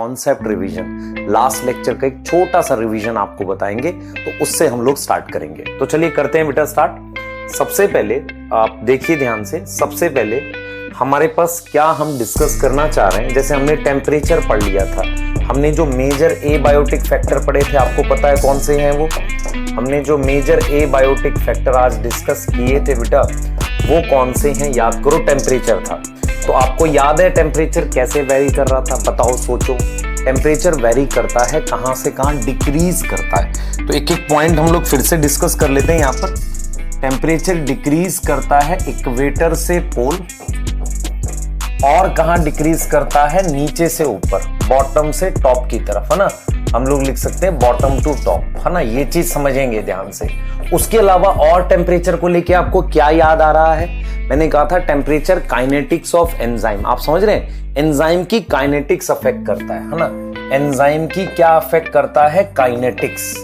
Concept revision, last lecture का एक छोटा सा रिवीजन आपको बताएंगे, तो उससे हम लोग स्टार्ट करेंगे। तो चलिए करते हैं बेटा स्टार्ट। सबसे पहले आप देखिए ध्यान से, सबसे पहले हमारे पास क्या हम डिस्कस करना चाह रहे हैं। जैसे हमने टेम्परेचर पढ़ लिया था, हमने जो मेजर एबायोटिक फैक्टर पढ़े थे, आपको पता है कौन से हैं वो। हमने जो मेजर एबायोटिक फैक्टर आज डिस्कस किए थे बेटा, वो कौन से हैं याद करो। टेम्परेचर था, तो आपको याद है टेम्परेचर कैसे वेरी कर रहा था, बताओ सोचो। टेम्परेचर वेरी करता है कहां से कहां, डिक्रीज करता है। तो एक एक पॉइंट हम लोग फिर से डिस्कस कर लेते हैं यहाँ पर। टेम्परेचर डिक्रीज करता है इक्वेटर से पोल, और कहां डिक्रीज करता है, नीचे से ऊपर, बॉटम से टॉप की तरफ, है ना। हम लोग लिख सकते हैं बॉटम टू टॉप, है ना। ये चीज समझेंगे ध्यान से। उसके अलावा और टेम्परेचर को लेके आपको क्या याद आ रहा है, मैंने कहा था टेम्परेचर काइनेटिक्स ऑफ एंजाइम। आप समझ रहे हैं, एंजाइम की काइनेटिक्स अफेक्ट करता है ना। एंजाइम की क्या अफेक्ट करता है, काइनेटिक्स,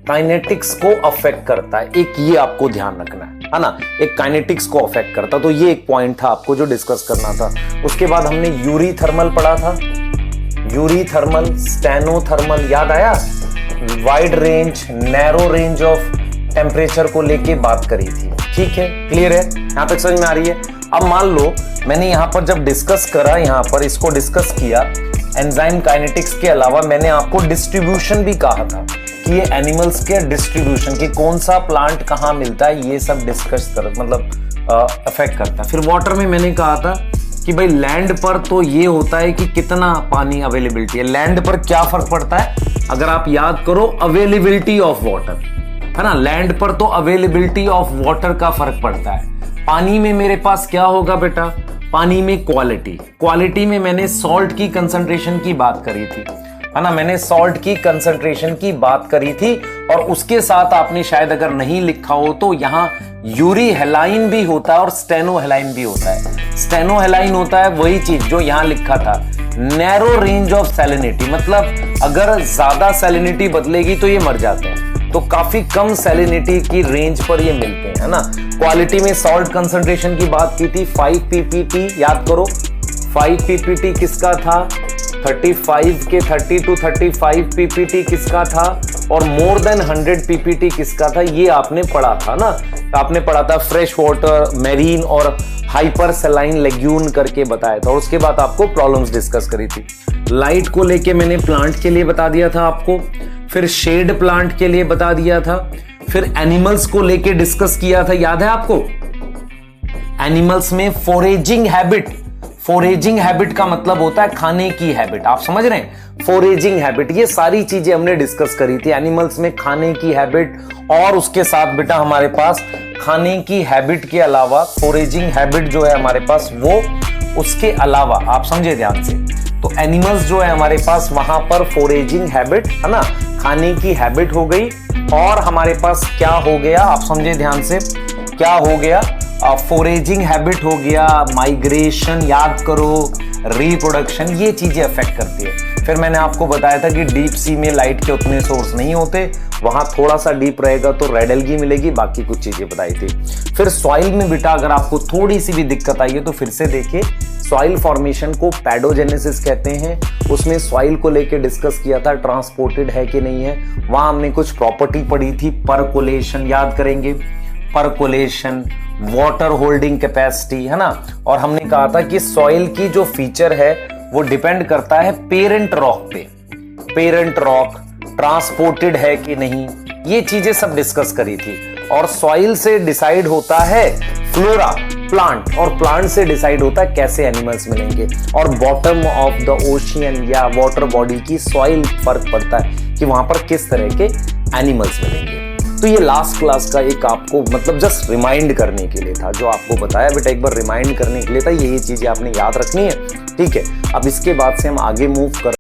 काइनेटिक्स को अफेक्ट करता है। एक ये आपको ध्यान रखना है ना, एक काइनेटिक्स को अफेक्ट करता। तो ये एक पॉइंट था आपको जो डिस्कस करना था। उसके बाद हमने यूरी थर्मल पढ़ा था, यूरी थर्मल, स्टेनो थर्मल, याद आया। Wide range, narrow range of temperature को लेके बात करी थी, ठीक है, क्लियर है, यहां तक समझ में आ रही है। अब मान लो मैंने यहां पर जब डिस्कस करा, यहां पर इसको डिस्कस किया एंजाइम काइनेटिक्स के अलावा, मैंने आपको डिस्ट्रीब्यूशन भी कहा था कि ये एनिमल्स के डिस्ट्रीब्यूशन की, कौन सा प्लांट कहां मिलता है, ये सब डिस्कस कर, मतलब अफेक्ट करता है। फिर वाटर में मैंने कहा था कि भाई लैंड पर तो ये होता है कि कितना पानी अवेलेबिलिटी है। लैंड पर क्या फर्क पड़ता है, अगर आप याद करो, अवेलेबिलिटी ऑफ वाटर, है ना। लैंड पर तो अवेलेबिलिटी ऑफ वाटर का फर्क पड़ता है। पानी में मेरे पास क्या होगा बेटा, पानी में क्वालिटी, क्वालिटी में मैंने सॉल्ट की कंसंट्रेशन की बात करी थी, है ना। मैंने सॉल्ट की कंसंट्रेशन की बात करी थी, और उसके साथ आपने शायद अगर नहीं लिखा हो तो यहां यूरी हेलाइन भी होता है और स्टेनो हेलाइन भी होता है। स्टेनो हेलाइन होता है वही चीज जो यहां लिखा था, नैरो रेंज ऑफ सैलिनिटी, मतलब अगर ज्यादा सैलिनिटी बदलेगी तो ये मर जाते हैं, तो काफी कम सैलिनिटी की रेंज पर ये मिलते हैं, है ना। क्वालिटी में सॉल्ट कंसंट्रेशन की बात की थी, 5 ppt, याद करो 5 ppt किसका था, 35 के 30 to 35 ppt किसका था, और मोर देन 100 ppt किसका था, ये आपने पढ़ा था ना। आपने पढ़ा था फ्रेश वाटर, मेरीन और हाइपर सलाइन लेग्यून करके बताया था। और उसके बाद आपको प्रॉब्लम्स डिस्कस करी थी। लाइट को लेके मैंने प्लांट के लिए बता दिया था आपको, फिर शेड प्लांट के लिए बता दिया था, फिर एनिमल्स को लेके डिस्कस किया था, याद है आपको। एनिमल्स में फोरेजिंग हैबिट, फोरेजिंग हैबिट का मतलब होता है खाने की हैबिट, आप समझ रहे हैं, फोरेजिंग हैबिट, ये सारी चीजें हमने डिस्कस करी थी। एनिमल्स में खाने की हैबिट, और उसके साथ बेटा हमारे पास खाने की हैबिट के अलावा फोरेजिंग हैबिट जो है हमारे पास, वो उसके अलावा आप समझे ध्यान से। तो एनिमल्स जो है हमारे पास, वहां पर फोरेजिंग हैबिट, है ना, खाने की हैबिट हो गई, और हमारे पास क्या हो गया, आप समझे ध्यान से, क्या हो गया, फोरेजिंग हैबिट हो गया, माइग्रेशन, याद करो, रिप्रोडक्शन, ये चीजें अफेक्ट करती है। फिर मैंने आपको बताया था कि डीप सी में लाइट के उतने सोर्स नहीं होते, वहां थोड़ा सा डीप रहेगा तो रेड एल्गी मिलेगी, बाकी कुछ चीजें बताई थी। फिर सॉइल में बेटा अगर आपको थोड़ी सी भी दिक्कत आई है तो फिर से देखिए, सॉइल फॉर्मेशन को पैडोजेनेसिस कहते हैं। उसमें सॉइल को लेके डिस्कस किया था, ट्रांसपोर्टेड है कि नहीं है। वहां हमने कुछ प्रॉपर्टी पढ़ी थी, परकोलेशन, याद करेंगे, परकोलेशन, वाटर होल्डिंग कैपेसिटी, है ना। और हमने कहा था कि सॉइल की जो फीचर है वो डिपेंड करता है पेरेंट रॉक पे, पेरेंट रॉक ट्रांसपोर्टेड है कि नहीं, ये चीजें सब डिस्कस करी थी। और सॉइल से डिसाइड होता है फ्लोरा, प्लांट, और प्लांट से डिसाइड होता है कैसे एनिमल्स मिलेंगे। और बॉटम ऑफ द ओशियन या वाटर बॉडी की सॉइल फर्क पड़ता है कि वहां पर किस तरह के एनिमल्स मिलेंगे। तो ये लास्ट क्लास का एक आपको मतलब जस्ट रिमाइंड करने के लिए था, जो आपको बताया बेटा एक बार रिमाइंड करने के लिए था, यही चीजें आपने याद रखनी है, ठीक है। अब इसके बाद से हम आगे मूव कर